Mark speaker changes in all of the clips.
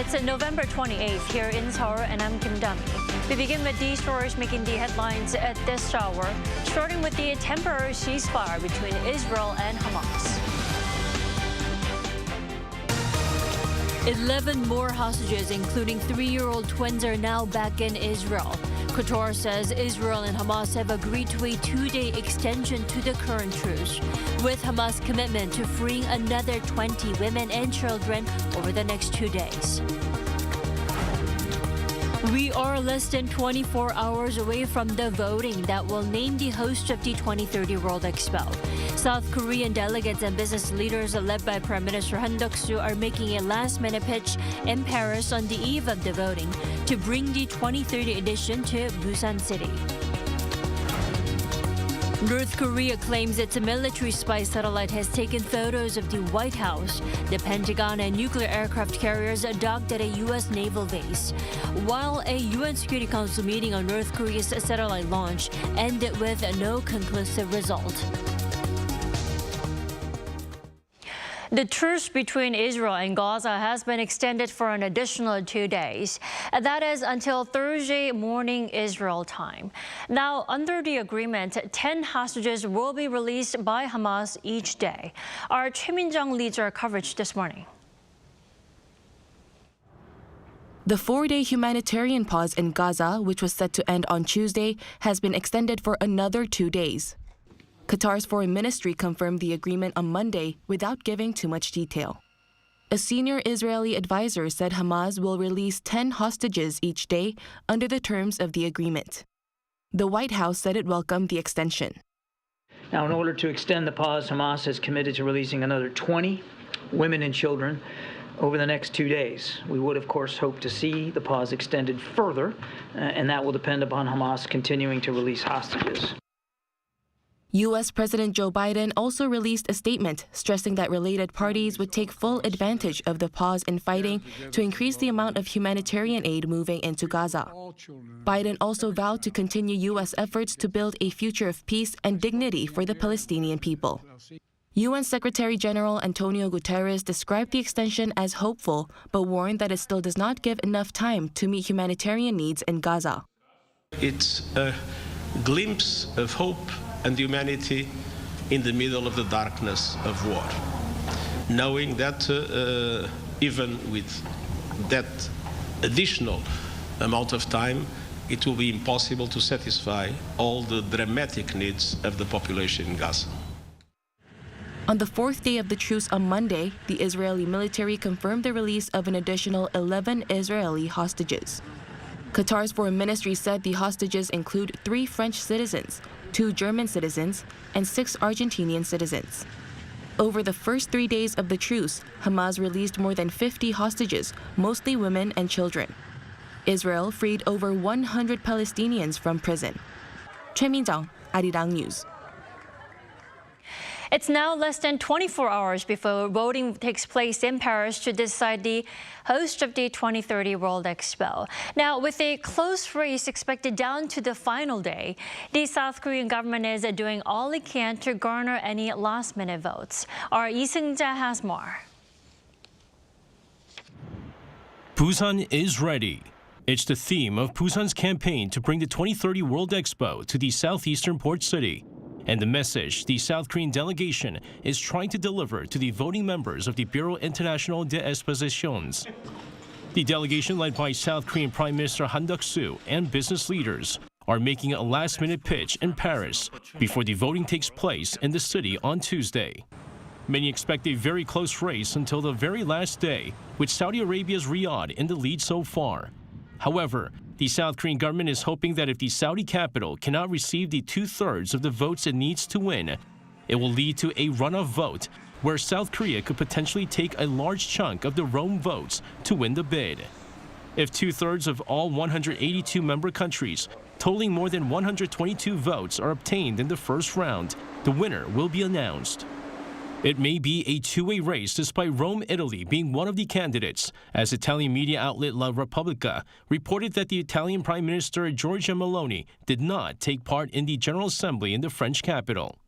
Speaker 1: It's November 28th here in Seoul, and I'm Kim Dami. We begin with these stories making the headlines at this hour, starting with the temporary ceasefire between Israel and Hamas. 11 more hostages, including 3-year-old twins, are now back in Israel. Qatar says Israel and Hamas have agreed to a 2-day extension to the current truce, with Hamas' commitment to freeing another 20 women and children over the next 2 days. We are less than 24 hours away from the voting that will name the host of the 2030 World Expo. South Korean delegates and business leaders led by Prime Minister Han Duck-soo are making a last-minute pitch in Paris on the eve of the voting to bring the 2030 edition to Busan City. North Korea claims its military spy satellite has taken photos of the White House, the Pentagon, and nuclear aircraft carriers docked at a U.S. naval base, while a UN Security Council meeting on North Korea's satellite launch ended with no conclusive result. The truce between Israel and Gaza has been extended for an additional 2 days. That is until Thursday morning Israel time. Now, under the agreement, 10 hostages will be released by Hamas each day. Our Choi Min-jung leads our coverage this morning.
Speaker 2: The 4-day humanitarian pause in Gaza, which was set to end on Tuesday, has been extended for another 2 days. Qatar's foreign ministry confirmed the agreement on Monday without giving too much detail. A senior Israeli advisor said Hamas will release 10 hostages each day under the terms of the agreement. The White House said it welcomed the extension.
Speaker 3: Now, in order to extend the pause, Hamas has committed to releasing another 20 women and children over the next 2 days. We would, of course, hope to see the pause extended further, and that will depend upon Hamas continuing to release hostages.
Speaker 2: U.S. President Joe Biden also released a statement stressing that related parties would take full advantage of the pause in fighting to increase the amount of humanitarian aid moving into Gaza. Biden also vowed to continue U.S. efforts to build a future of peace and dignity for the Palestinian people. UN Secretary General Antonio Guterres described the extension as hopeful, but warned that it still does not give enough time to meet humanitarian needs in Gaza.
Speaker 4: It's a glimpse of hope and humanity in the middle of the darkness of war, knowing that even with that additional amount of time, it will be impossible to satisfy all the dramatic needs of the population in Gaza.
Speaker 2: On the 4th day of the truce on Monday, the Israeli military confirmed the release of an additional 11 Israeli hostages. Qatar's foreign ministry said the hostages include 3 French citizens, 2 German citizens, and 6 Argentinian citizens. Over the first 3 days of the truce, Hamas released more than 50 hostages, mostly women and children. Israel freed over 100 Palestinians from prison. Choi Min-jung, Arirang News.
Speaker 1: It's now less than 24 hours before voting takes place in Paris to decide the host of the 2030 World Expo. Now, with a close race expected down to the final day, the South Korean government is doing all it can to garner any last-minute votes. Our Lee Seung-ja has more.
Speaker 5: Busan is ready. It's the theme of Busan's campaign to bring the 2030 World Expo to the southeastern port city, and the message the South Korean delegation is trying to deliver to the voting members of the Bureau International des Expositions. The delegation, led by South Korean Prime Minister Han Duck-soo and business leaders, are making a last-minute pitch in Paris before the voting takes place in the city on Tuesday. Many expect a very close race until the very last day, with Saudi Arabia's Riyadh in the lead so far. However, the South Korean government is hoping that if the Saudi capital cannot receive the 2/3 of the votes it needs to win, it will lead to a runoff vote where South Korea could potentially take a large chunk of the Rome votes to win the bid. If 2/3 of all 182 member countries, totaling more than 122 votes, are obtained in the first round, the winner will be announced. It may be a two-way race despite Rome, Italy being one of the candidates, as Italian media outlet La Repubblica reported that the Italian Prime Minister Giorgia Meloni did not take part in the General Assembly in the French capital.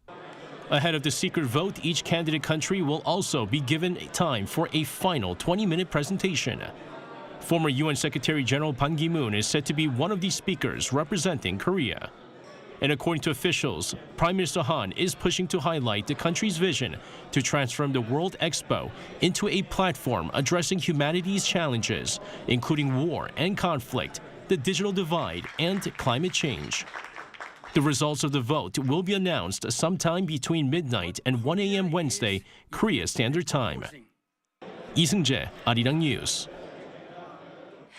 Speaker 5: Ahead of the secret vote, each candidate country will also be given time for a final 20-minute presentation. Former UN Secretary General Ban Ki-moon is said to be one of these speakers representing Korea. And according to officials, Prime Minister Han is pushing to highlight the country's vision to transform the World Expo into a platform addressing humanity's challenges, including war and conflict, the digital divide, and climate change. The results of the vote will be announced sometime between midnight and 1 a.m. Wednesday, Korea Standard Time. Lee Seung-jae, Arirang News.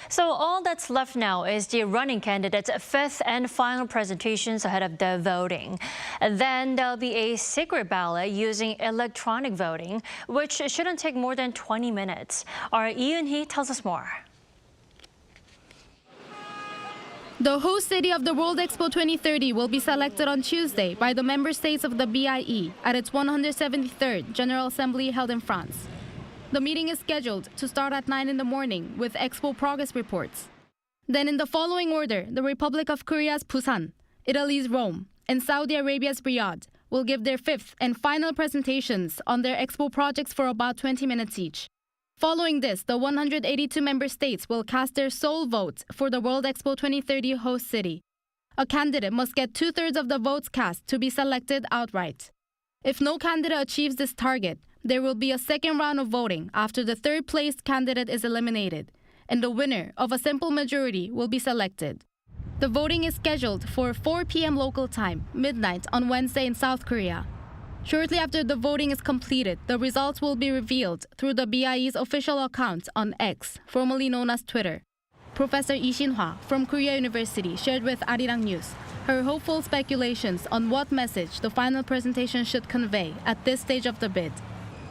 Speaker 1: So all that's left now is the running candidates' fifth and final presentations ahead of the voting. And then there'll be a secret ballot using electronic voting, which shouldn't take more than 20 minutes. Our Lee Eun-hee tells us more.
Speaker 6: The host city of the World Expo 2030 will be selected on Tuesday by the member states of the BIE at its 173rd General Assembly held in France. The meeting is scheduled to start at 9 in the morning with Expo progress reports. Then in the following order, the Republic of Korea's Busan, Italy's Rome, and Saudi Arabia's Riyadh will give their fifth and final presentations on their Expo projects for about 20 minutes each. Following this, the 182 member states will cast their sole votes for the World Expo 2030 host city. A candidate must get 2/3 of the votes cast to be selected outright. If no candidate achieves this target, there will be a second round of voting after the third-placed candidate is eliminated, and the winner of a simple majority will be selected. The voting is scheduled for 4 p.m. local time, midnight on Wednesday in South Korea. Shortly after the voting is completed, the results will be revealed through the BIE's official account on X, formerly known as Twitter. Professor Lee Shin-hwa from Korea University shared with Arirang News her hopeful speculations on what message the final presentation should convey at this stage of the bid.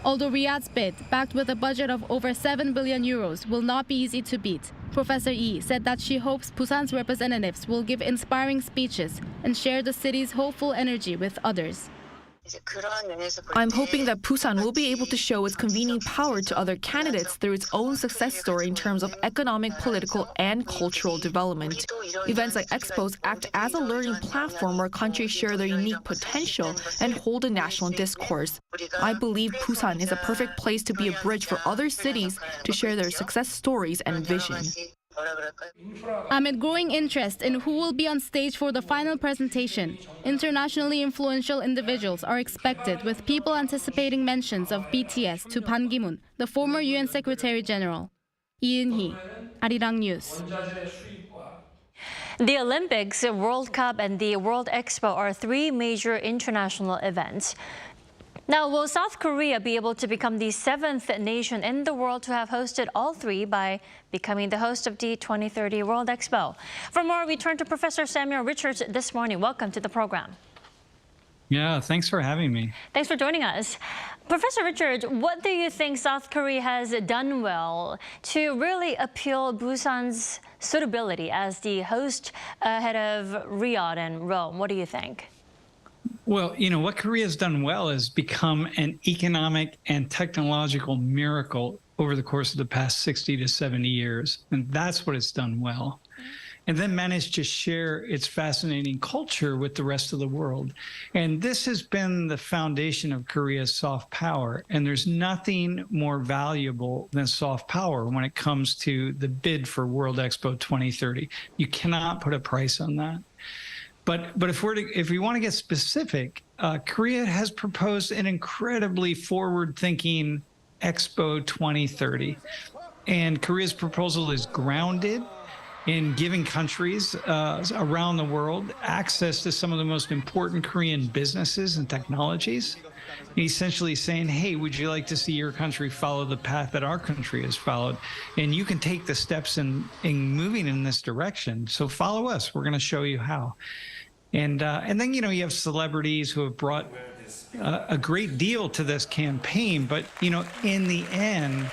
Speaker 6: Although Riyadh's bid, backed with a budget of over 7 billion euros, will not be easy to beat, Professor Lee said that she hopes Busan's representatives will give inspiring speeches and share the city's hopeful energy with others.
Speaker 7: I'm hoping that Busan will be able to show its convening power to other candidates through its own success story in terms of economic, political, and cultural development. Events like expos act as a learning platform where countries share their unique potential and hold a national discourse. I believe Busan is a perfect place to be a bridge for other cities to share their success stories and vision.
Speaker 6: Amid growing interest in who will be on stage for the final presentation, internationally influential individuals are expected, with people anticipating mentions of BTS to Ban Ki-moon, the former UN Secretary General. Lee Eun-hee, Arirang News.
Speaker 1: The Olympics, World Cup, and the World Expo are three major international events. Now, will South Korea be able to become the seventh nation in the world to have hosted all three by becoming the host of the 2030 World Expo? For more, we turn to Professor Samuel Richards this morning. Welcome to the program.
Speaker 8: Yeah, thanks for having me.
Speaker 1: Thanks for joining us. Professor Richards, what do you think South Korea has done well to really appeal Busan's suitability as the host ahead of Riyadh and Rome? What do you think?
Speaker 8: Well, what Korea's done well is become an economic and technological miracle over the course of the past 60 to 70 years. And that's what it's done well. And then managed to share its fascinating culture with the rest of the world. And this has been the foundation of Korea's soft power. And there's nothing more valuable than soft power when it comes to the bid for World Expo 2030. You cannot put a price on that. But if we want to get specific, Korea has proposed an incredibly forward-thinking Expo 2030. And Korea's proposal is grounded in giving countries around the world access to some of the most important Korean businesses and technologies. Essentially saying, hey, would you like to see your country follow the path that our country has followed? And you can take the steps in moving in this direction. So follow us. We're going to show you how. And then, you have celebrities who have brought a great deal to this campaign. But, in the end,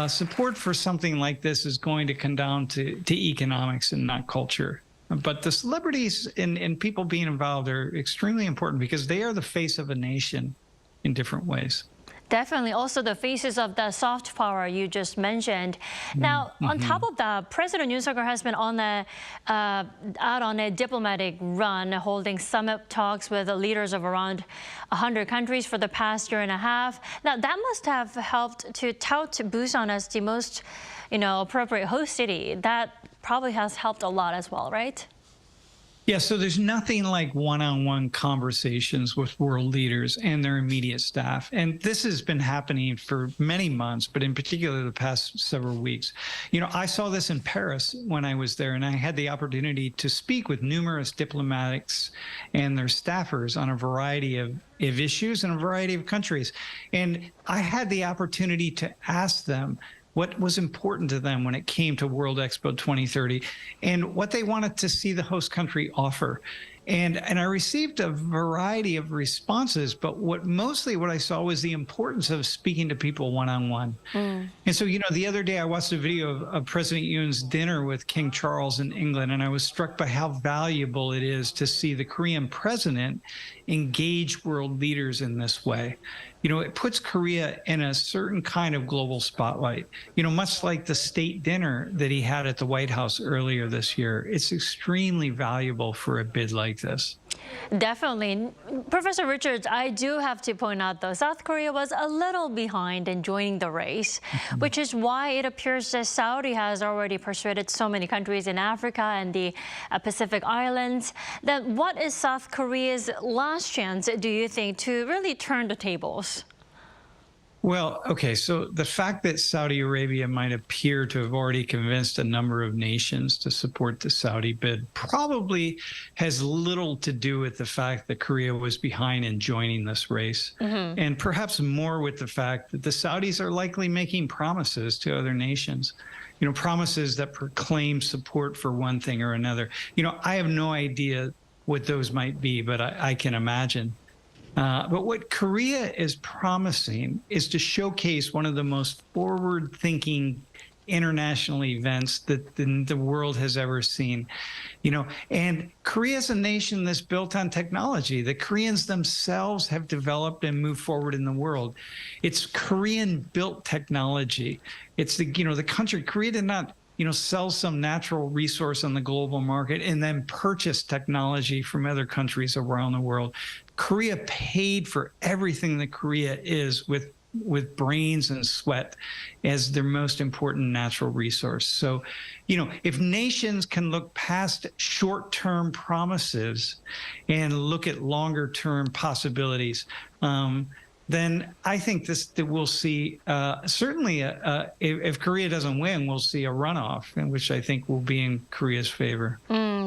Speaker 8: support for something like this is going to come down to economics and not culture. But the celebrities and people being involved are extremely important because they are the face of a nation in different ways.
Speaker 1: Definitely. Also, the faces of the soft power you just mentioned. Now, on top of that, President Yoon Suk-yeol has been on out on a diplomatic run, holding summit talks with the leaders of around 100 countries for the past year and a half. Now, that must have helped to tout Busan as the most, appropriate host city. That probably has helped a lot as well, right?
Speaker 8: Yeah, so there's nothing like one-on-one conversations with world leaders and their immediate staff. And this has been happening for many months, but in particular the past several weeks. I saw this in Paris when I was there, and I had the opportunity to speak with numerous diplomats and their staffers on a variety of issues in a variety of countries. And I had the opportunity to ask them what was important to them when it came to World Expo 2030 and what they wanted to see the host country offer. And I received a variety of responses, but what I saw was the importance of speaking to people one-on-one. And so, the other day I watched a video of President Yoon's dinner with King Charles in England, and I was struck by how valuable it is to see the Korean president engage world leaders in this way. It puts Korea in a certain kind of global spotlight, much like the state dinner that he had at the White House earlier this year. It's extremely valuable for a bid like this.
Speaker 1: Definitely. Professor Richards, I do have to point out, though, South Korea was a little behind in joining the race, which is why it appears that Saudi has already persuaded so many countries in Africa and the Pacific Islands. Then what is South Korea's last chance, do you think, to really turn the tables?
Speaker 8: Well, okay, so the fact that Saudi Arabia might appear to have already convinced a number of nations to support the Saudi bid probably has little to do with the fact that Korea was behind in joining this race, and perhaps more with the fact that the Saudis are likely making promises to other nations, promises that proclaim support for one thing or another. I have no idea what those might be, but I can imagine. But what Korea is promising is to showcase one of the most forward-thinking international events that the world has ever seen. And Korea is a nation that's built on technology. The Koreans themselves have developed and moved forward in the world. It's Korean-built technology. It's the country. Korea did not sell some natural resource on the global market and then purchase technology from other countries around the world. Korea paid for everything that Korea is with brains and sweat as their most important natural resource. So, if nations can look past short-term promises and look at longer-term possibilities, then I think that we'll see, certainly, if Korea doesn't win, we'll see a runoff, which I think will be in Korea's favor.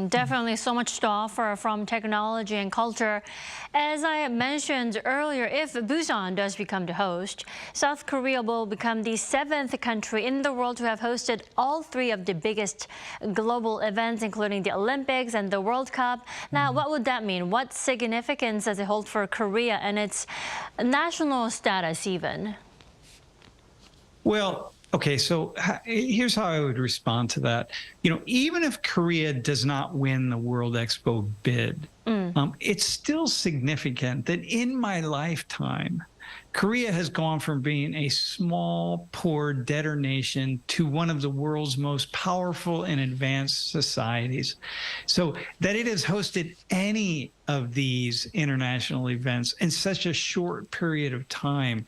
Speaker 1: Definitely so much to offer from technology and culture. As I mentioned earlier, if Busan does become the host, South Korea will become the 7th country in the world to have hosted all 3 of the biggest global events, including the Olympics and the World Cup. Now, what would that mean? What significance does it hold for Korea and its national status even?
Speaker 8: Well, okay, so here's how I would respond to that. Even if Korea does not win the World Expo bid, it's still significant that in my lifetime, Korea has gone from being a small, poor, debtor nation to one of the world's most powerful and advanced societies. So that it has hosted any of these international events in such a short period of time,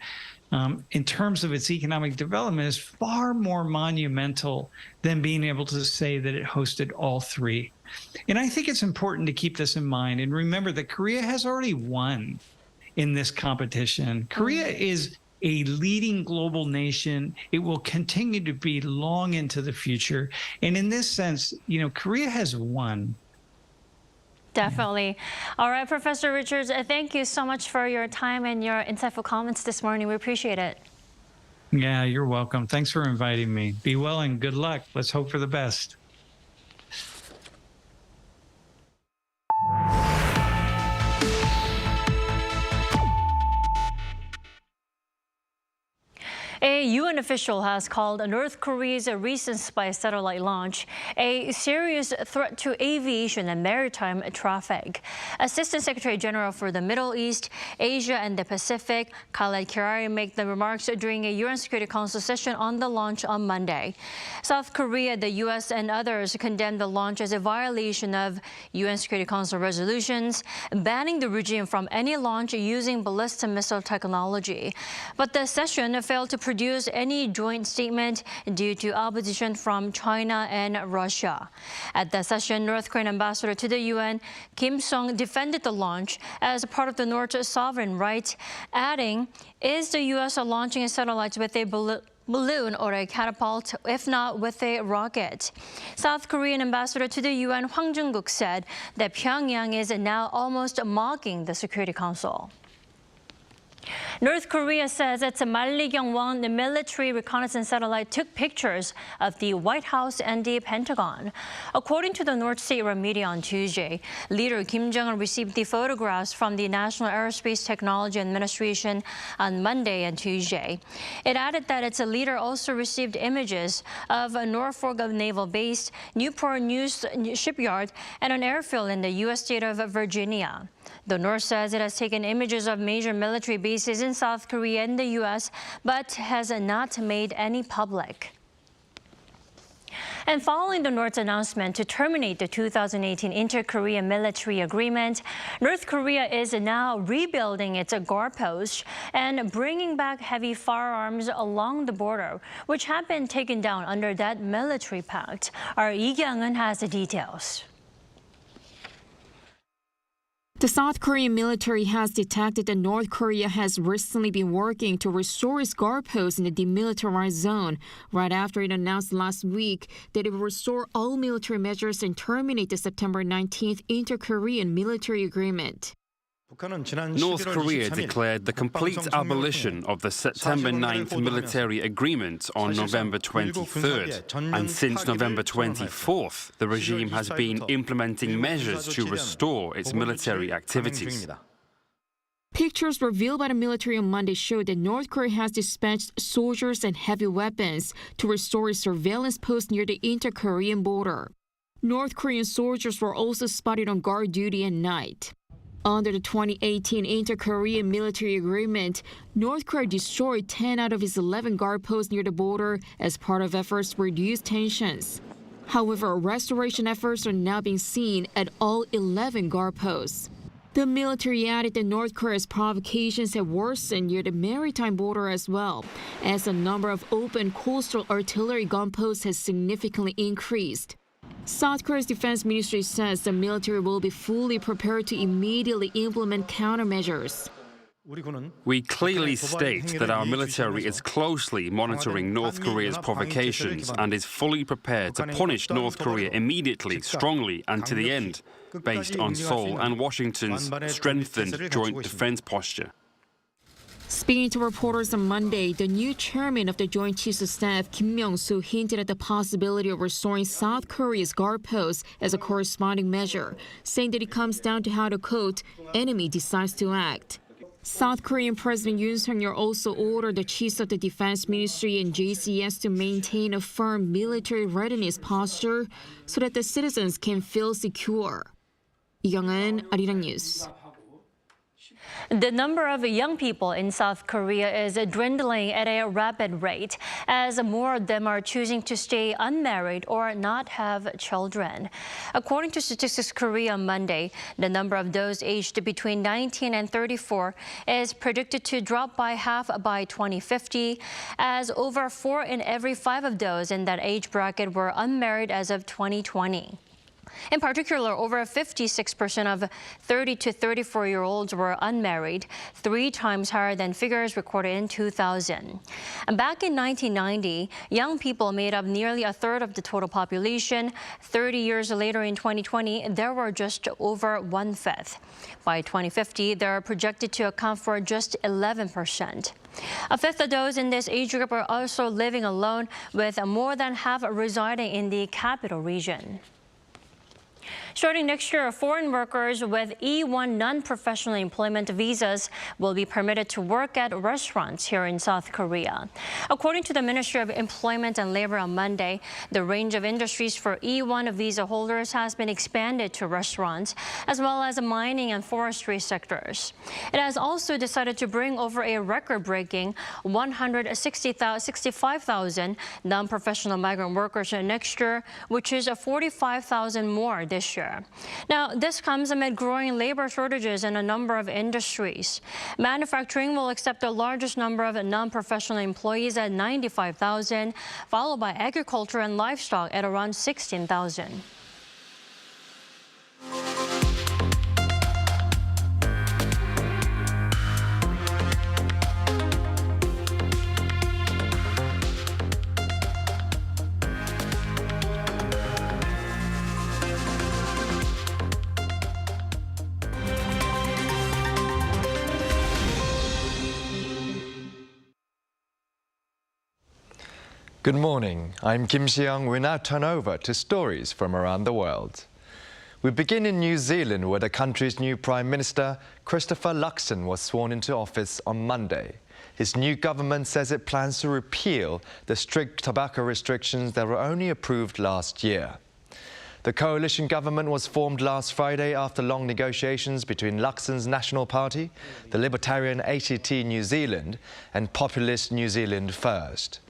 Speaker 8: in terms of its economic development, is far more monumental than being able to say that it hosted all 3. And I think it's important to keep this in mind and remember that Korea has already won in this competition. Korea is a leading global nation. It will continue to be long into the future. And in this sense, Korea has won.
Speaker 1: Definitely. All right, Professor Richards, thank you so much for your time and your insightful comments this morning. We appreciate it.
Speaker 8: Yeah, you're welcome. Thanks for inviting me. Be well and good luck. Let's hope for the best.
Speaker 1: A UN official has called North Korea's recent spy satellite launch a serious threat to aviation and maritime traffic. Assistant Secretary General for the Middle East, Asia and the Pacific, Khaled Kirari, made the remarks during a UN Security Council session on the launch on Monday. South Korea, the U.S. and others condemned the launch as a violation of UN Security Council resolutions, banning the regime from any launch using ballistic missile technology. But the session failed to produce any joint statement due to opposition from China and Russia. At the session, North Korean ambassador to the UN, Kim Sung, defended the launch as part of the North's sovereign right, adding, "Is the U.S. launching a satellite with a balloon or a catapult, if not with a rocket?" South Korean ambassador to the UN, Hwang Jung-guk, said that Pyongyang is now almost mocking the Security Council. North Korea says its Mallikyung-1 military reconnaissance satellite took pictures of the White House and the Pentagon. According to the North state-run media on Tuesday, leader Kim Jong-un received the photographs from the National Aerospace Technology Administration on Monday and Tuesday. It added that its leader also received images of Norfolk Naval Base, Newport News Shipyard, and an airfield in the U.S. state of Virginia. The North says it has taken images of major military bases in South Korea and the U.S., but has not made any public. And following the North's announcement to terminate the 2018 Inter-Korea military agreement, North Korea is now rebuilding its guard posts and bringing back heavy firearms along the border, which had been taken down under that military pact. Our Lee Kyung-eun has the details.
Speaker 9: The South Korean military has detected that North Korea has recently been working to restore its guard posts in the demilitarized zone, right after it announced last week that it will restore all military measures and terminate the September 19th Inter-Korean military agreement.
Speaker 10: North Korea declared the complete abolition of the September 9th military agreement on November 23rd, and since November 24th, the regime has been implementing measures to restore its military activities.
Speaker 9: Pictures revealed by the military on Monday showed that North Korea has dispatched soldiers and heavy weapons to restore its surveillance posts near the inter-Korean border. North Korean soldiers were also spotted on guard duty at night. Under the 2018 Inter-Korean military agreement, North Korea destroyed 10 out of its 11 guard posts near the border as part of efforts to reduce tensions. However, restoration efforts are now being seen at all 11 guard posts. The military added that North Korea's provocations have worsened near the maritime border as well, as the number of open coastal artillery gun posts has significantly increased. South Korea's defense ministry says the military will be fully prepared to immediately implement countermeasures.
Speaker 10: We clearly state that our military is closely monitoring North Korea's provocations and is fully prepared to punish North Korea immediately, strongly, and to the end, based on Seoul and Washington's strengthened joint defense posture.
Speaker 9: Speaking to reporters on Monday, the new chairman of the Joint Chiefs of Staff, Kim Myung-soo, hinted at the possibility of restoring South Korea's guard posts as a corresponding measure, saying that it comes down to how the, quote, enemy decides to act. South Korean President Yoon Suk-yeol also ordered the chiefs of the Defense Ministry and JCS to maintain a firm military readiness posture so that the citizens can feel secure. Lee Kyung-eun, Arirang News.
Speaker 1: The number of young people in South Korea is dwindling at a rapid rate as more of them are choosing to stay unmarried or not have children. According to Statistics Korea on Monday, the number of those aged between 19 and 34 is predicted to drop by half by 2050, as over 4 in every 5 of those in that age bracket were unmarried as of 2020. In particular, over 56% of 30 to 34-year-olds were unmarried, 3 times higher than figures recorded in 2000. And back in 1990, young people made up nearly a third of the total population. 30 years later in 2020, there were just over 1/5. By 2050, they are projected to account for just 11%. A fifth of those in this age group are also living alone, with more than half residing in the capital region. Starting next year, foreign workers with E-1 non-professional employment visas will be permitted to work at restaurants here in South Korea. According to the Ministry of Employment and Labor on Monday, the range of industries for E-1 visa holders has been expanded to restaurants, as well as mining and forestry sectors. It has also decided to bring over a record-breaking 165,000 non-professional migrant workers next year, which is 45,000 more this year. Now, this comes amid growing labor shortages in a number of industries. Manufacturing will accept the largest number of non-professional employees at 95,000, followed by agriculture and livestock at around 16,000.
Speaker 11: Good morning. I'm Kim Si-young. We now turn over to stories from around the world. We begin in New Zealand, where the country's new Prime Minister, Christopher Luxon, was sworn into office on Monday. His new government says it plans to repeal the strict tobacco restrictions that were only approved last year. The coalition government was formed last Friday after long negotiations between Luxon's National Party, the Libertarian ACT New Zealand, and populist New Zealand First.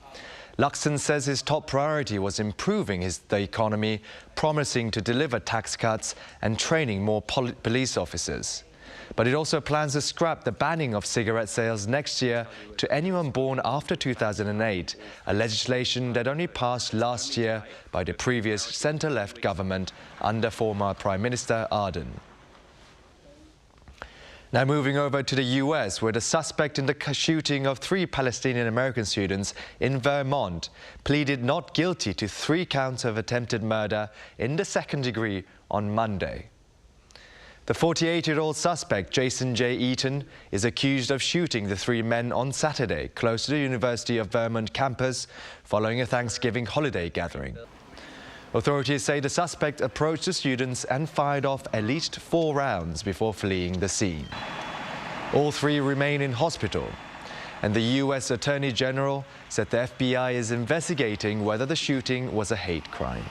Speaker 11: Luxon says his top priority was improving the economy, promising to deliver tax cuts and training more police officers. But it also plans to scrap the banning of cigarette sales next year to anyone born after 2008, a legislation that only passed last year by the previous centre-left government under former Prime Minister Ardern. Now moving over to the US, where the suspect in the shooting of 3 Palestinian-American students in Vermont pleaded not guilty to 3 counts of attempted murder in the second degree on Monday. The 48-year-old suspect, Jason J. Eaton, is accused of shooting the 3 men on Saturday close to the University of Vermont campus following a Thanksgiving holiday gathering. Authorities say the suspect approached the students and fired off at least 4 rounds before fleeing the scene. All 3 remain in hospital, and the U.S. Attorney General said the FBI is investigating whether the shooting was a hate crime.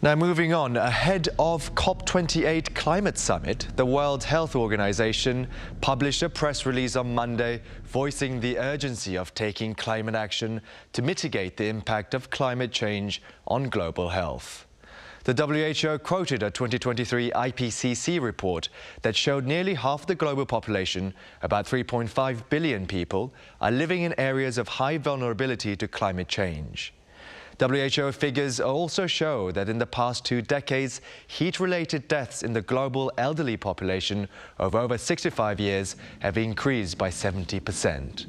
Speaker 11: Now moving on, ahead of COP28 climate summit, the World Health Organization published a press release on Monday voicing the urgency of taking climate action to mitigate the impact of climate change on global health. The WHO quoted a 2023 IPCC report that showed nearly half the global population, about 3.5 billion people, are living in areas of high vulnerability to climate change. WHO figures also show that in the past 2 decades, heat-related deaths in the global elderly population of over 65 years have increased by 70%.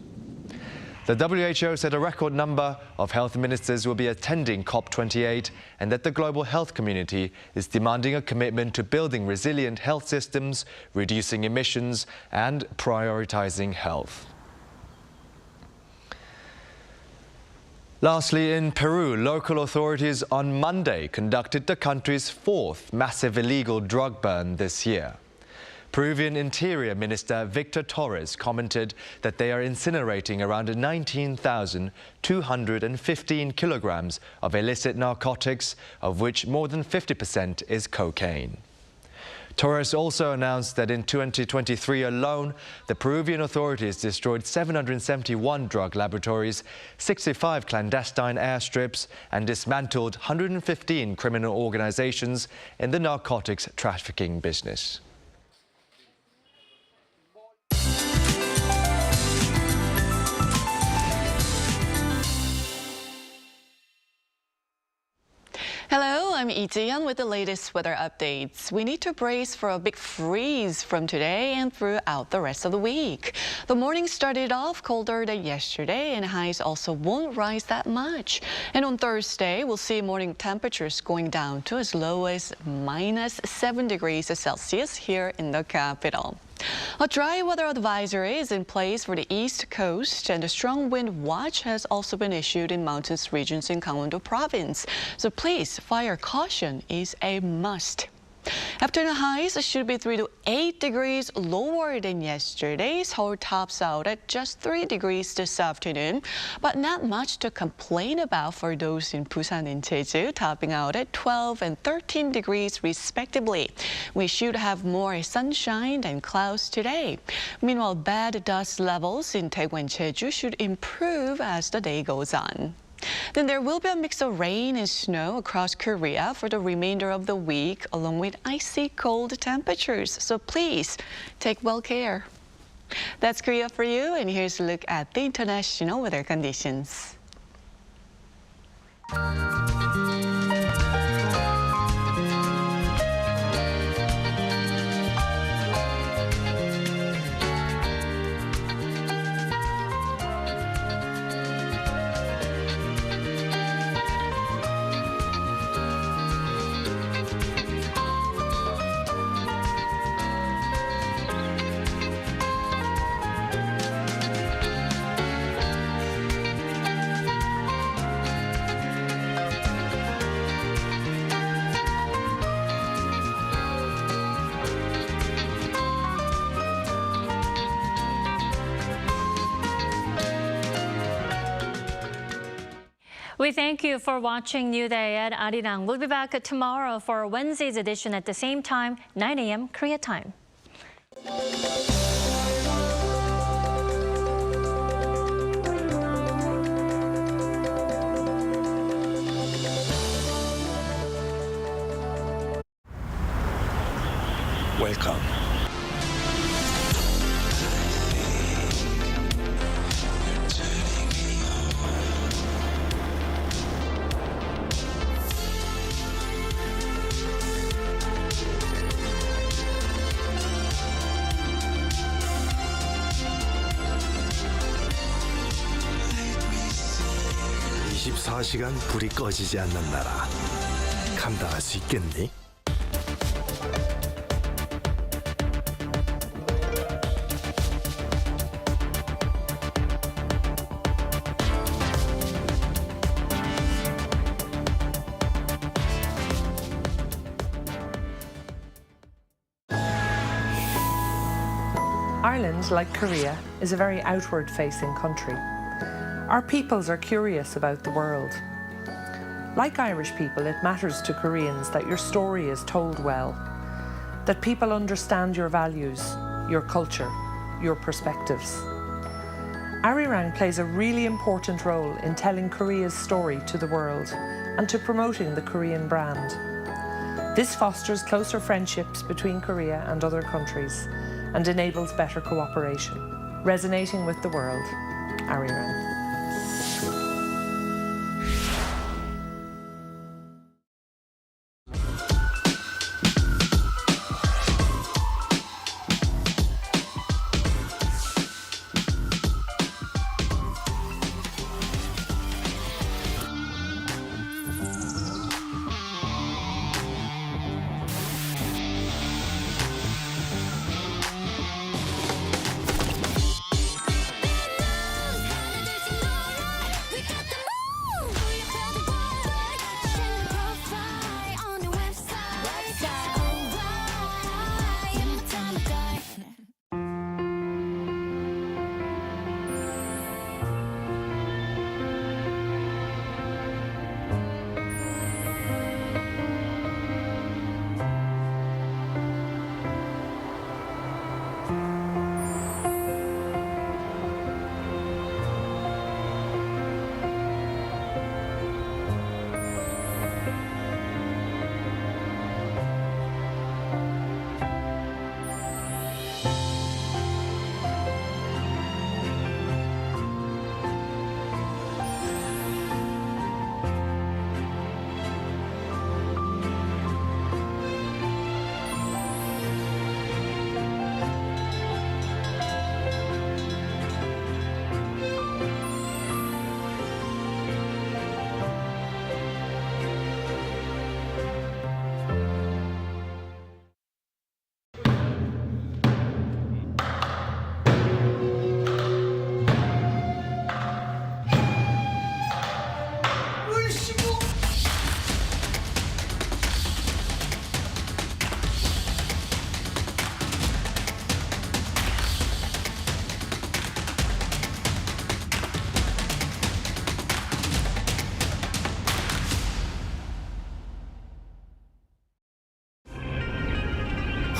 Speaker 11: The WHO said a record number of health ministers will be attending COP28 and that the global health community is demanding a commitment to building resilient health systems, reducing emissions, and prioritizing health. Lastly, in Peru, local authorities on Monday conducted the country's 4th massive illegal drug burn this year. Peruvian Interior Minister Victor Torres commented that they are incinerating around 19,215 kilograms of illicit narcotics, of which more than 50% is cocaine. Torres also announced that in 2023 alone, the Peruvian authorities destroyed 771 drug laboratories, 65 clandestine airstrips, and dismantled 115 criminal organizations in the narcotics trafficking business.
Speaker 12: Hello, I'm Lee Ji-yeon with the latest weather updates. We need to brace for a big freeze from today and throughout the rest of the week. The morning started off colder than yesterday, and highs also won't rise that much. And on Thursday, we'll see morning temperatures going down to as low as -7 degrees Celsius here in the capital. A dry weather advisory is in place for the East Coast, and a strong wind watch has also been issued in mountainous regions in Gangwon-do province. So please, fire caution is a must. Afternoon highs should be 3 to 8 degrees lower than yesterday. Seoul tops out at just 3 degrees this afternoon, but not much to complain about for those in Busan and Jeju, topping out at 12 and 13 degrees respectively. We should have more sunshine than clouds today. Meanwhile, bad dust levels in Daegu and Jeju should improve as the day goes on. Then there will be a mix of rain and snow across Korea for the remainder of the week, along with icy cold temperatures. So please take well care. That's Korea for you, and here's a look at the international weather conditions.
Speaker 1: We thank you for watching New Day at Arirang. We'll be back tomorrow for Wednesday's edition at the same time, 9 a.m. Korea time.
Speaker 13: Welcome. (24시간) 불이 꺼지지 않는 나라. 감당할 수 있겠니?
Speaker 14: Ireland, like Korea, is a very outward-facing country. Our peoples are curious about the world. Like Irish people, it matters to Koreans that your story is told well, that people understand your values, your culture, your perspectives. Arirang plays a really important role in telling Korea's story to the world and to promoting the Korean brand. This fosters closer friendships between Korea and other countries and enables better cooperation. Resonating with the world, Arirang.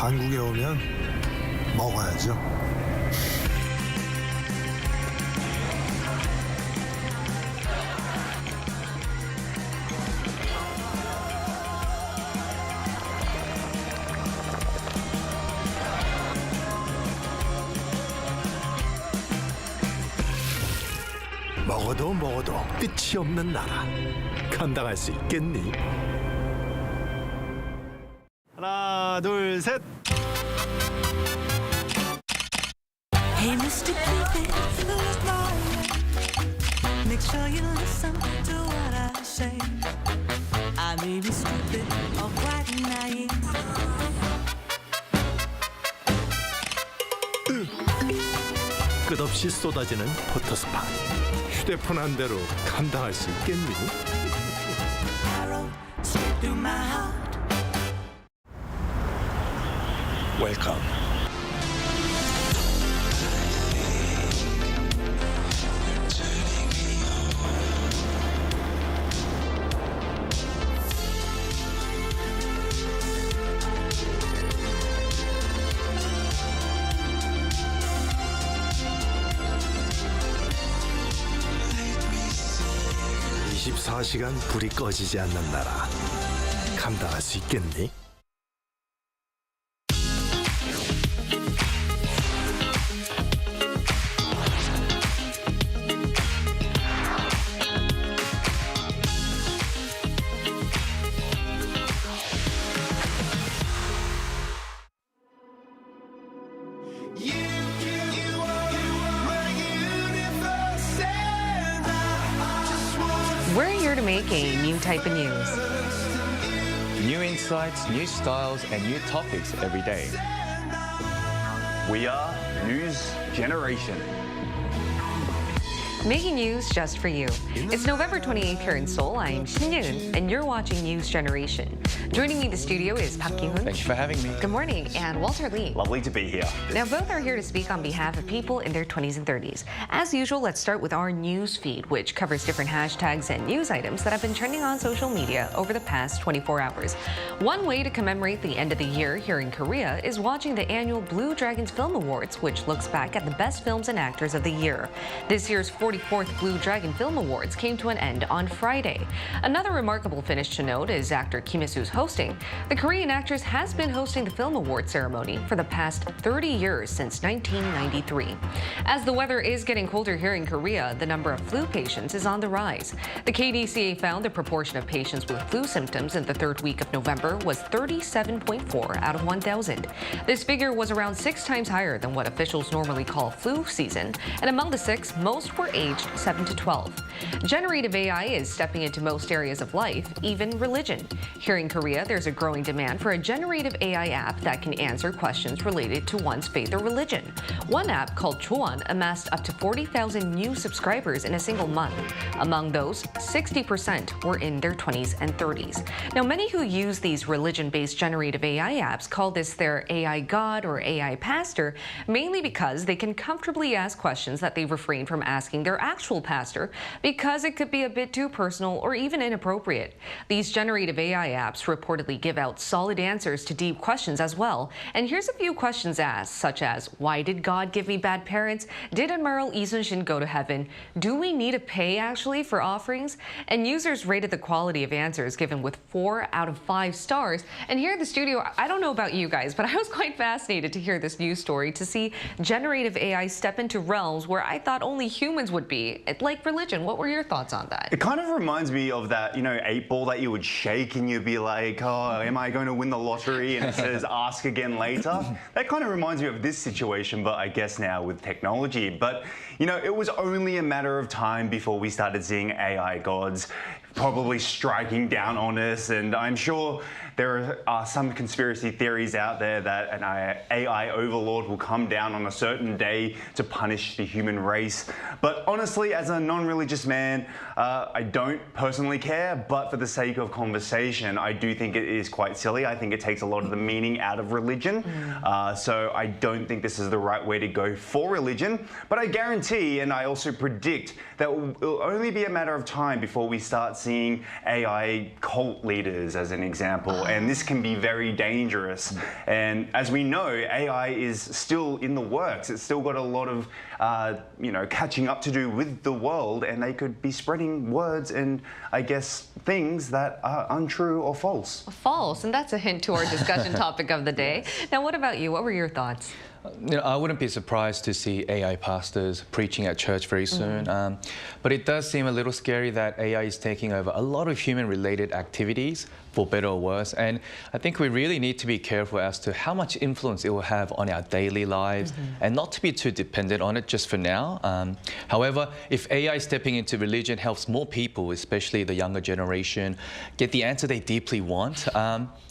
Speaker 13: 한국에 오면 먹어야죠. 먹어도 끝이 없는 나라. 감당할 수 있겠니? 하나, 둘, 셋.
Speaker 15: Hey, Mr. Cupid, make sure you listen to what I say. I may be stupid or quite naive.
Speaker 13: 끝없이 쏟아지는 포토스팟. 휴대폰 한 대로 감당할 수 있겠니?
Speaker 15: Straight through my heart.
Speaker 13: 웰컴. (24시간) 불이 꺼지지 않는 나라. 감당할 수 있겠니?
Speaker 16: We're here to make a new type of news.
Speaker 17: New insights, new styles, and new topics every day.
Speaker 18: We are News Generation.
Speaker 16: Making news just for you. It's November 28th here in Seoul. I'm Shin Yoon, and you're watching News Generation. Joining me in the studio is Park Ki-hoon.
Speaker 17: Thank you for having me.
Speaker 16: Good morning, and Walter Lee.
Speaker 18: Lovely to be here.
Speaker 16: Now, both are here to speak on behalf of people in their 20s and 30s. As usual, let's start with our news feed, which covers different hashtags and news items that have been trending on social media over the past 24 hours. One way to commemorate the end of the year here in Korea is watching the annual Blue Dragons Film Awards, which looks back at the best films and actors of the year. This year's 44th Blue Dragon Film Awards came to an end on Friday. Another remarkable finish to note is actor Kim Il-soo's hosting. The Korean actress has been hosting the film award ceremony for the past 30 years since 1993. As the weather is getting colder here in Korea, the number of flu patients is on the rise. The KDCA found the proportion of patients with flu symptoms in the third week of November was 37.4 out of 1,000. This figure was around 6 times higher than what officials normally call flu season, and among the 6, most were aged 7 to 12. Generative AI is stepping into most areas of life, even religion. Here in Korea, there's a growing demand for a generative AI app that can answer questions related to one's faith or religion. One app called Choan amassed up to 40,000 new subscribers in a single month. Among those, 60% were in their 20s and 30s. Now, many who use these religion-based generative AI apps call this their AI god or AI pastor, mainly because they can comfortably ask questions that they refrain from asking their actual pastor because it could be a bit too personal or even inappropriate. These generative AI apps reportedly give out solid answers to deep questions as well. And here's a few questions asked, such as, why did God give me bad parents? Did Admiral Lee Sun-shin go to heaven? Do we need to pay actually for offerings? And users rated the quality of answers given with 4 out of 5 stars. And here in the studio, I don't know about you guys, but I was quite fascinated to hear this news story, to see generative AI step into realms where I thought only humans would be, like religion. What were your thoughts on that?
Speaker 18: It kind of reminds me of that, 8 ball that you would shake and you'd be like, oh, am I going to win the lottery? And it says, ask again later. That kind of reminds me of this situation, but I guess now with technology. But, it was only a matter of time before we started seeing AI gods probably striking down on us. And I'm sure there are some conspiracy theories out there that an AI overlord will come down on a certain day to punish the human race. But honestly, as a non-religious man, I don't personally care, but for the sake of conversation, I do think it is quite silly. I think it takes a lot of the meaning out of religion. So I don't think this is the right way to go for religion. But I guarantee, and I also predict, that it will only be a matter of time before we start seeing AI cult leaders, as an example, people, and this can be very dangerous. And as we know, AI is still in the works. It's still got a lot of catching up to do with the world, and they could be spreading words and, I guess, things that are untrue or false.
Speaker 16: False, and that's a hint to our discussion topic of the day. Now, what about you? What were your thoughts?
Speaker 17: I wouldn't be surprised to see AI pastors preaching at church very soon. But it does seem a little scary that AI is taking over a lot of human-related activities, for better or worse. And I think we really need to be careful as to how much influence it will have on our daily lives and not to be too dependent on it just for now. However, if AI stepping into religion helps more people, especially the younger generation, get the answer they deeply want,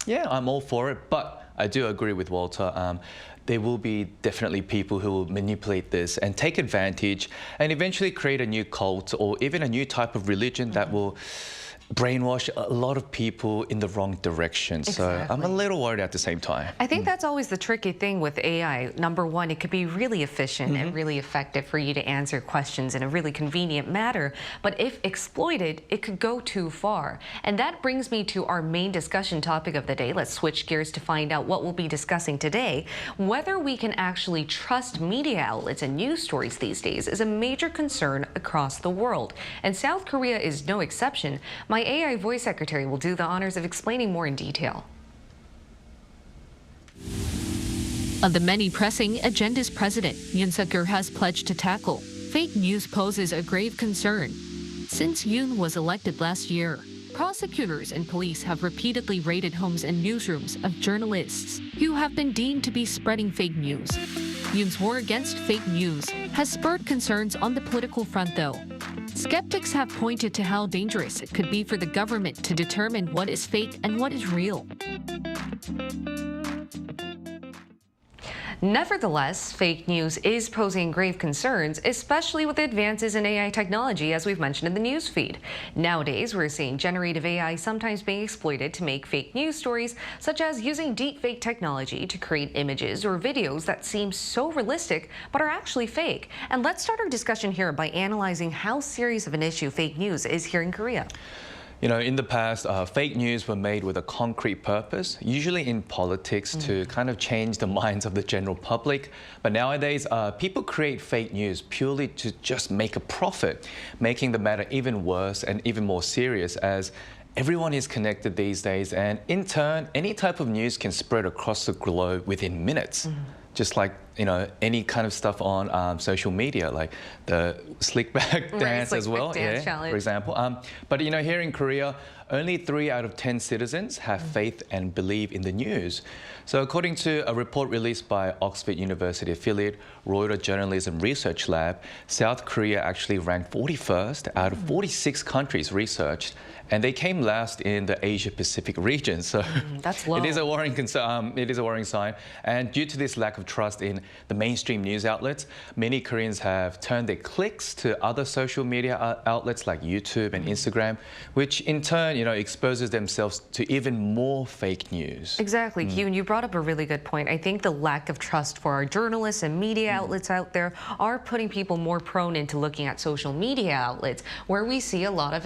Speaker 17: yeah, I'm all for it. But I do agree with Walter. There will be definitely people who will manipulate this and take advantage and eventually create a new cult or even a new type of religion that will brainwash a lot of people in the wrong direction.
Speaker 16: Exactly.
Speaker 17: So I'm a little worried at the same time.
Speaker 16: I think that's always the tricky thing with AI. Number one, it could be really efficient and really effective for you to answer questions in a really convenient manner. But if exploited, it could go too far. And that brings me to our main discussion topic of the day. Let's switch gears to find out what we'll be discussing today. Whether we can actually trust media outlets and news stories these days is a major concern across the world. And South Korea is no exception. My AI voice secretary will do the honors of explaining more in detail. Of the many pressing agendas President Yoon Suk-yeol has pledged to tackle, fake news poses a grave concern. Since Yoon was elected last year, prosecutors and police have repeatedly raided homes and newsrooms of journalists who have been deemed to be spreading fake news. Yoon's war against fake news has spurred concerns on the political front, though. Skeptics have pointed to how dangerous it could be for the government to determine what is fake and what is real. Nevertheless, fake news is posing grave concerns, especially with advances in AI technology, as we've mentioned in the news feed. Nowadays, we're seeing generative AI sometimes being exploited to make fake news stories, such as using deepfake technology to create images or videos that seem so realistic but are actually fake. And let's start our discussion here by analyzing how serious of an issue fake news is here in Korea.
Speaker 17: You know, in the past, fake news were made with a concrete purpose, usually in politics to kind of change the minds of the general public. But nowadays, people create fake news purely to just make a profit, making the matter even worse and even more serious as everyone is connected these days. And in turn, any type of news can spread across the globe within minutes. Just like, you know, any kind of stuff on social media, like the slick back dance as well, for example. But, you know, here in Korea, only 3 out of 10 citizens have faith and believe in the news. So according to a report released by Oxford University affiliate Reuters Journalism Research Lab, South Korea actually ranked 41st out of 46 countries researched, and they came last in the Asia-Pacific region. So
Speaker 16: that's low.
Speaker 17: It is a worrying concern. It is a worrying sign. And due to this lack of trust in the mainstream news outlets, many Koreans have turned their clicks to other social media outlets like YouTube and Instagram, which in turn, you know, exposes themselves to even more fake news.
Speaker 16: Exactly, Yoon, you brought up a really good point. I think the lack of trust for our journalists and media outlets out there are putting people more prone into looking at social media outlets where we see a lot of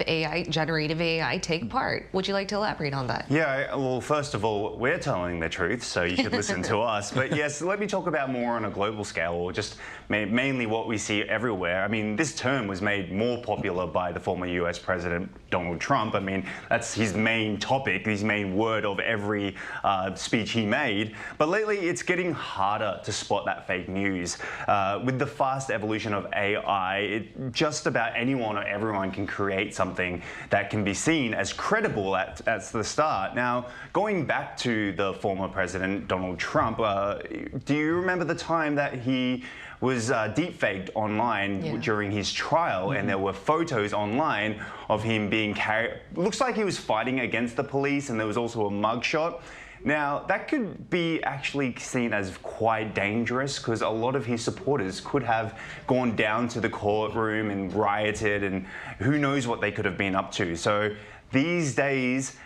Speaker 16: generative AI take part. Would you like to elaborate on that?
Speaker 18: Yeah, well, first of all, we're telling the truth, so you should listen to us. But yes, let me talk about more on a global scale, or just mainly what we see everywhere. I mean, this term was made more popular by the former US President Donald Trump. I mean, that's his main topic, his main word of every speech he made. But lately, it's getting harder to spot that fake news. With the fast evolution of AI, just about anyone or everyone can create something that can be seen as credible at the start. Now, going back to the former President Donald Trump, do you remember the time that he was deepfaked online during his trial, and there were photos online of him being carried. Looks like he was fighting against the police, and there was also a mugshot. Now, that could be actually seen as quite dangerous because a lot of his supporters could have gone down to the courtroom and rioted, and who knows what they could have been up to. So these days,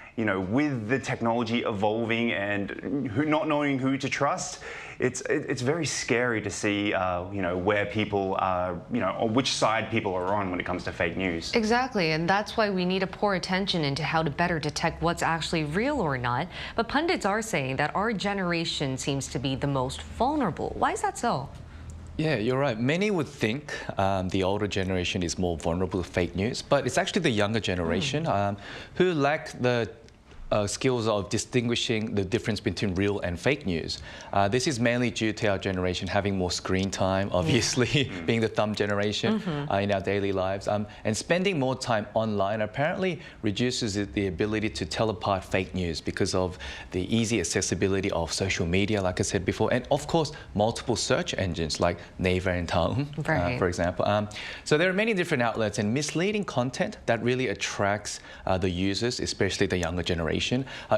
Speaker 18: with the technology evolving and not knowing who to trust, it's very scary to see, where people are, or which side people are on when it comes to fake news.
Speaker 16: Exactly, and that's why we need to pour attention into how to better detect what's actually real or not. But pundits are saying that our generation seems to be the most vulnerable. Why is that so?
Speaker 17: Yeah, you're right. Many would think the older generation is more vulnerable to fake news, but it's actually the younger generation who lack the skills of distinguishing the difference between real and fake news. This is mainly due to our generation having more screen time, obviously, being the thumb generation in our daily lives. And spending more time online apparently reduces the ability to tell apart fake news because of the easy accessibility of social media, like I said before, and of course, multiple search engines like Naver and Taung, for example. So there are many different outlets and misleading content that really attracts the users, especially the younger generation,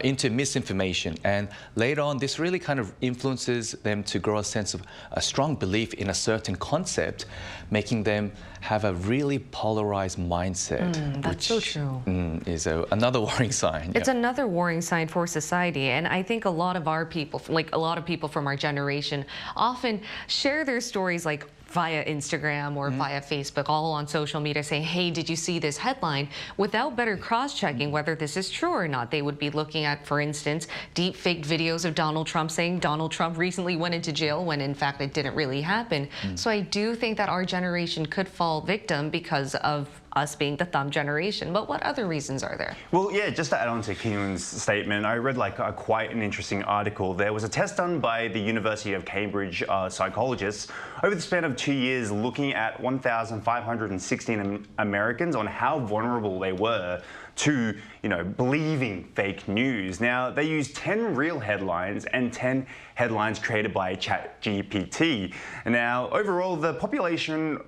Speaker 17: into misinformation, and later on this really kind of influences them to grow a sense of a strong belief in a certain concept, making them have a really polarized mindset.
Speaker 16: That's so true.
Speaker 17: Is another worrying sign.
Speaker 16: It's another worrying sign for society, and I think a lot of our people, like a lot of people from our generation, often share their stories like via Instagram or via Facebook, all on social media, saying, hey, did you see this headline? Without better cross-checking whether this is true or not. They would be looking at, for instance, deep faked videos of Donald Trump saying Donald Trump recently went into jail when in fact it didn't really happen. So I do think that our generation could fall victim because of us being the thumb generation. But what other reasons are there?
Speaker 18: Well, yeah, just to add on to Ki-hoon's statement, I read quite an interesting article. There was a test done by the University of Cambridge psychologists over the span of 2 years looking at 1,516 Americans on how vulnerable they were to, believing fake news. Now, they used 10 real headlines and 10 headlines created by ChatGPT. Now, overall, the population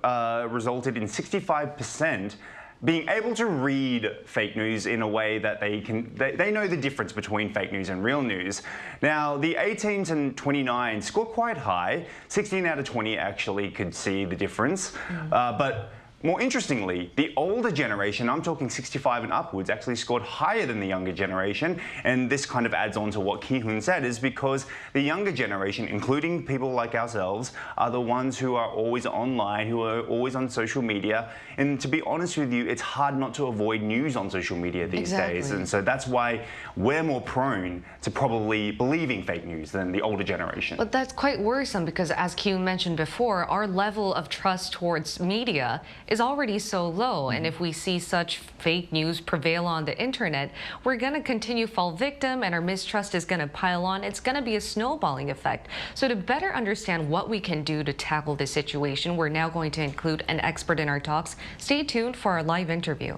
Speaker 18: resulted in 65% being able to read fake news in a way that they know the difference between fake news and real news. Now, the 18 to 29 score quite high. 16 out of 20 actually could see the difference. But more interestingly, the older generation, I'm talking 65 and upwards, actually scored higher than the younger generation. And this kind of adds on to what Ki-hoon said, is because the younger generation, including people like ourselves, are the ones who are always online, who are always on social media. And to be honest with you, it's hard not to avoid news on social media these days. And so that's why we're more prone to probably believing fake news than the older generation.
Speaker 16: But that's quite worrisome because, as Ki-hoon mentioned before, our level of trust towards media is already so low, and if we see such fake news prevail on the internet, we're going to continue fall victim, and our mistrust is going to pile on. It's going to be a snowballing effect. So to better understand what we can do to tackle this situation, we're now going to include an expert in our talks. Stay tuned for our live interview.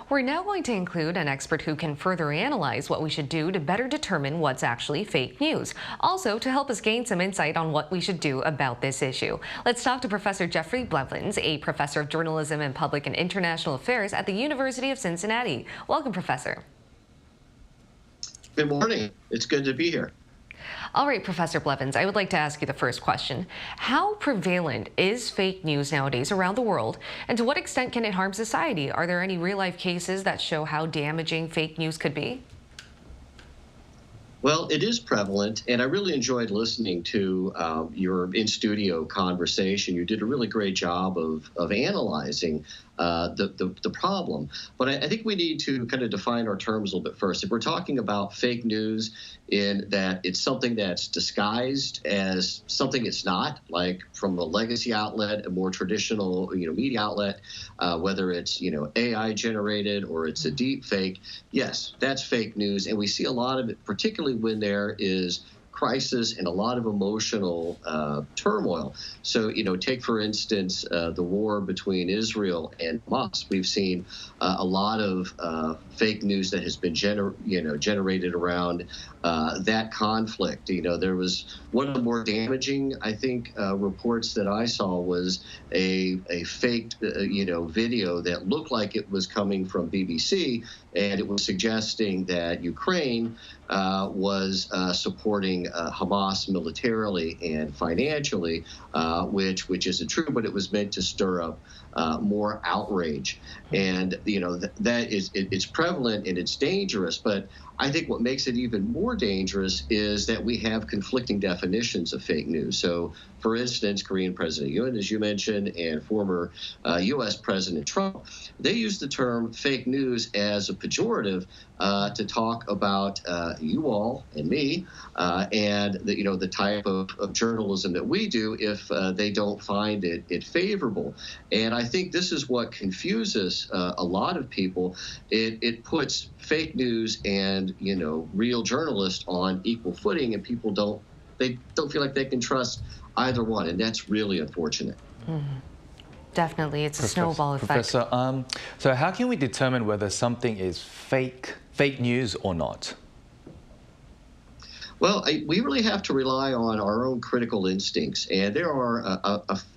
Speaker 16: We're now going to include an expert who can further analyze what we should do to better determine what's actually fake news. Also, to help us gain some insight on what we should do about this issue. Let's talk to Professor Jeffrey Blevins, a professor of journalism and public and international affairs at the University of Cincinnati. Welcome, Professor.
Speaker 19: Good morning. It's good to be here.
Speaker 16: All right, Professor Blevins, I would like to ask you the first question. How prevalent is fake news nowadays around the world, and to what extent can it harm society? Are there any real-life cases that show how damaging fake news could be?
Speaker 19: Well, it is prevalent, and I really enjoyed listening to your in-studio conversation. You did a really great job of analyzing the problem. But I think we need to kind of define our terms a little bit first. If we're talking about fake news in that it's something that's disguised as something it's not, like from a legacy outlet, a more traditional media outlet, whether it's AI generated or it's a deep fake, yes, that's fake news. And we see a lot of it, particularly when there is crisis and a lot of emotional turmoil. So, take, for instance, the war between Israel and Hamas. We've seen a lot of fake news that has been generated around that conflict. There was one of the more damaging, I think, reports that I saw was a faked, video that looked like it was coming from BBC, and it was suggesting that Ukraine was supporting Hamas militarily and financially, which isn't true, but it was meant to stir up more outrage. And, that is, it's prevalent and it's dangerous, but I think what makes it even more dangerous is that we have conflicting definitions of fake news. So, for instance, Korean President Yoon, as you mentioned, and former U.S. President Trump, they use the term fake news as a pejorative to talk about you all and me and the type of journalism that we do if they don't find it favorable. And I think this is what confuses a lot of people. It puts fake news and real journalists on equal footing, and people don't feel like they can trust either one, and that's really unfortunate.
Speaker 16: Definitely, it's a snowball effect.
Speaker 17: Professor, so how can we determine whether something is fake news or not?
Speaker 19: Well, we really have to rely on our own critical instincts, and there are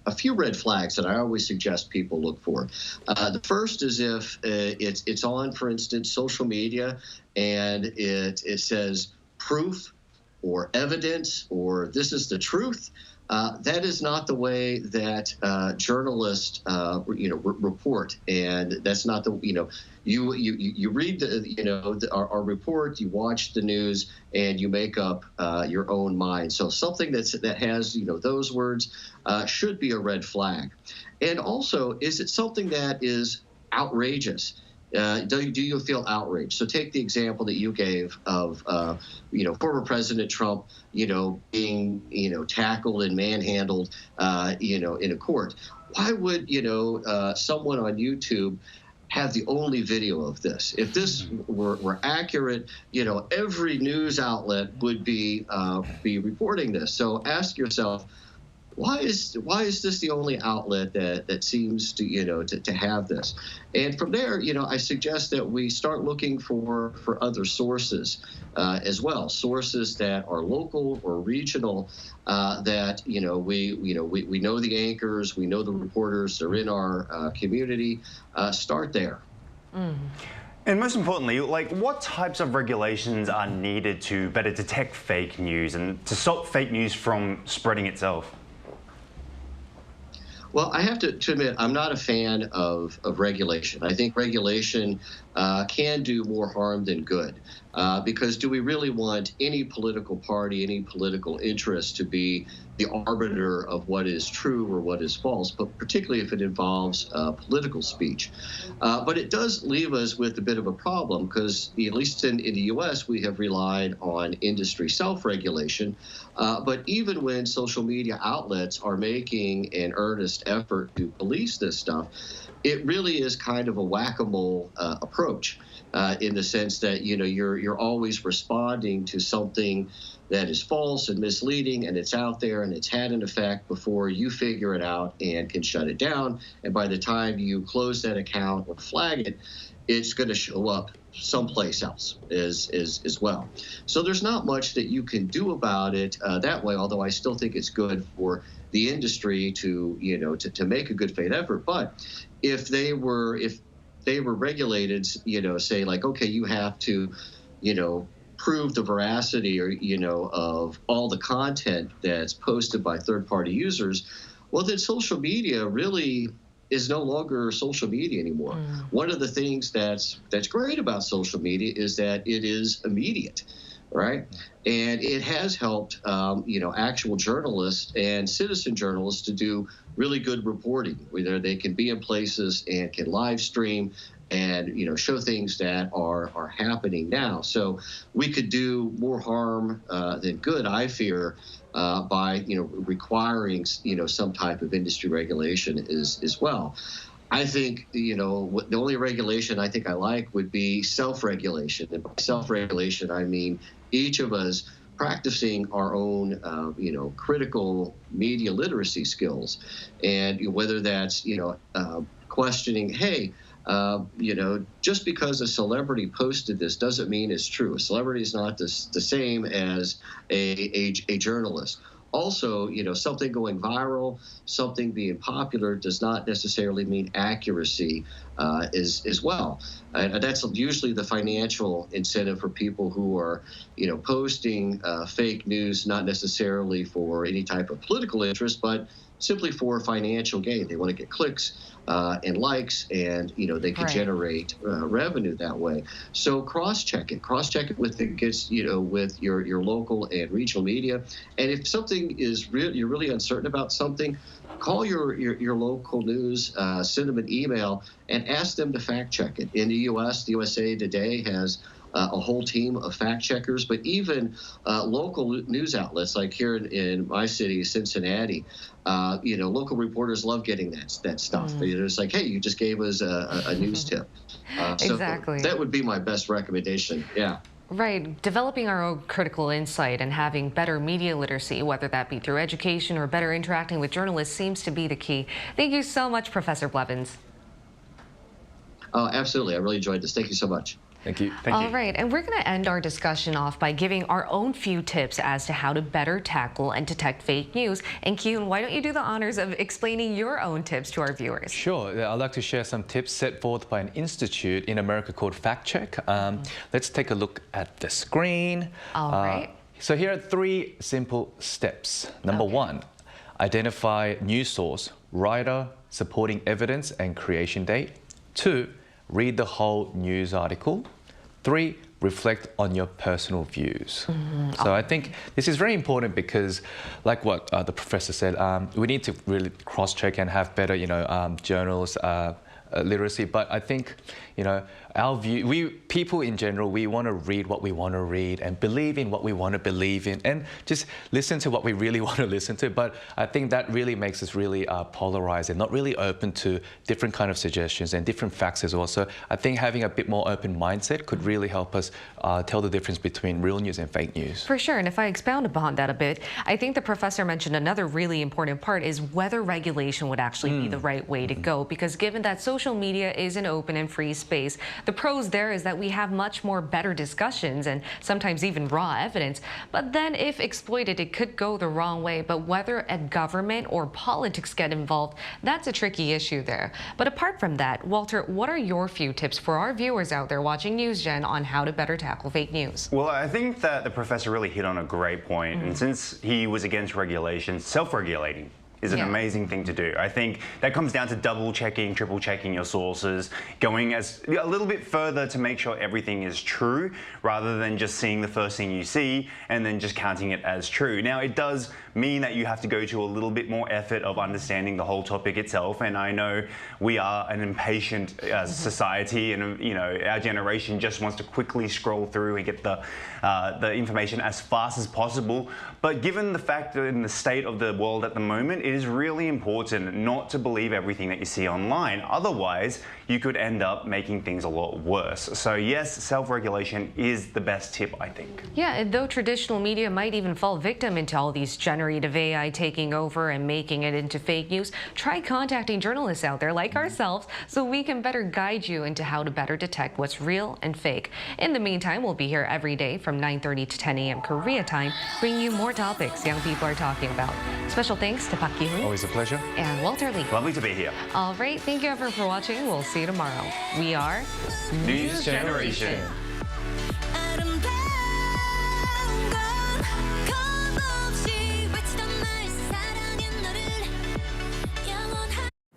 Speaker 19: a few red flags that I always suggest people look for. The first is if it's on, for instance, social media, and it says proof or evidence or this is the truth. That is not the way that journalists, report, and that's not the you read our report, you watch the news, and you make up your own mind. So something that has those words should be a red flag. And also, is it something that is outrageous? Do you feel outraged? So take the example that you gave of, former President Trump, being, tackled and manhandled, in a court. Why would, someone on YouTube have the only video of this? If this were accurate, every news outlet would be reporting this. So ask yourself, why is this the only outlet that seems to have this? And from there, I suggest that we start looking for other sources as well, sources that are local or regional, that we know the anchors, we know the reporters, they're in our community. Start there.
Speaker 18: And most importantly, what types of regulations are needed to better detect fake news and to stop fake news from spreading itself?
Speaker 19: Well, I have to admit, I'm not a fan of regulation. I think regulation can do more harm than good. Because do we really want any political party, any political interest to be the arbiter of what is true or what is false, but particularly if it involves political speech? But it does leave us with a bit of a problem because, at least in the U.S., we have relied on industry self-regulation. But even when social media outlets are making an earnest effort to police this stuff, it really is kind of a whack-a-mole approach in the sense that, you're always responding to something that is false and misleading, and it's out there and it's had an effect before you figure it out and can shut it down. And by the time you close that account or flag it, it's going to show up someplace else as well. So there's not much that you can do about it that way, although I still think it's good for the industry to make a good faith effort. But if they were regulated, say like, okay, you have to, prove the veracity or, of all the content that's posted by third-party users, well, then social media really is no longer social media anymore. One of the things that's great about social media is that it is immediate, right? And it has helped, actual journalists and citizen journalists to do really good reporting, where they can be in places and can live stream and show things that are happening now. So we could do more harm than good, I fear, by requiring some type of industry regulation as well. I think the only regulation I think I like would be self-regulation, and by self-regulation I mean each of us practicing our own, critical media literacy skills, and whether that's, questioning, hey, just because a celebrity posted this doesn't mean it's true. A celebrity is not the same as a journalist. Also, something going viral, something being popular does not necessarily mean accuracy as well. And that's usually the financial incentive for people who are, posting fake news, not necessarily for any type of political interest, but simply for financial gain. They want to get clicks and likes, and they can generate revenue that way. So cross-check it with with your local and regional media. And if something is you're really uncertain about something, call your local news, send them an email, and ask them to fact check it. In the U.S., the USA Today has a whole team of fact checkers, but even local news outlets like here in my city, Cincinnati, local reporters love getting that stuff. It's like, hey, you just gave us a news tip.
Speaker 16: Exactly.
Speaker 19: So that would be my best recommendation. Yeah.
Speaker 16: Right. Developing our own critical insight and having better media literacy, whether that be through education or better interacting with journalists, seems to be the key. Thank you so much, Professor Blevins.
Speaker 19: Oh, absolutely. I really enjoyed this. Thank you so much.
Speaker 17: Thank you.
Speaker 16: All right, and we're going to end our discussion off by giving our own few tips as to how to better tackle and detect fake news. And Kyun, why don't you do the honors of explaining your own tips to our viewers?
Speaker 17: Sure. I'd like to share some tips set forth by an institute in America called Fact Check. Let's take a look at the screen.
Speaker 16: All right.
Speaker 17: So here are 3 simple steps. Number 1, identify news source, writer, supporting evidence, and creation date. 2, read the whole news article. 3, reflect on your personal views. So I think this is very important because, like what the professor said, we need to really cross-check and have better, journals literacy. But I think, our view, people in general, we want to read what we want to read and believe in what we want to believe in and just listen to what we really want to listen to. But I think that really makes us really polarized and not really open to different kind of suggestions and different facts as well. So I think having a bit more open mindset could really help us tell the difference between real news and fake news.
Speaker 16: For sure, and if I expound upon that a bit, I think the professor mentioned another really important part is whether regulation would actually be the right way to go, because given that social media is an open and free space, the pros there is that we have much more better discussions and sometimes even raw evidence. But then if exploited, it could go the wrong way. But whether a government or politics get involved, that's a tricky issue there. But apart from that, Walter, what are your few tips for our viewers out there watching NewsGen on how to better tackle fake news?
Speaker 18: Well, I think that the professor really hit on a great point. And since he was against regulation, self-regulating is an amazing thing to do. I think that comes down to double checking, triple checking your sources, going a little bit further to make sure everything is true rather than just seeing the first thing you see and then just counting it as true. Now, it does mean that you have to go to a little bit more effort of understanding the whole topic itself. And I know we are an impatient society, and our generation just wants to quickly scroll through and get the information as fast as possible. But given the fact that in the state of the world at the moment, it is really important not to believe everything that you see online. Otherwise, you could end up making things a lot worse. So yes, self-regulation is the best tip, I think.
Speaker 16: Yeah, and though traditional media might even fall victim into all these generative AI taking over and making it into fake news, try contacting journalists out there like ourselves so we can better guide you into how to better detect what's real and fake. In the meantime, we'll be here every day from 9:30 to 10 a.m. Korea time, bringing you more topics young people are talking about. Special thanks to Park Ki-hoon.
Speaker 17: Always a pleasure.
Speaker 16: And Walter Lee.
Speaker 18: Lovely to be here.
Speaker 16: All right, thank you everyone for watching. We'll see you tomorrow. We are
Speaker 17: News Generation.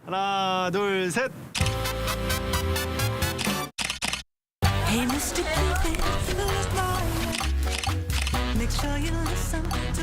Speaker 13: 하나, 둘, 셋.
Speaker 15: Hey, Mr. Cupid, who's lying? Make sure you listen to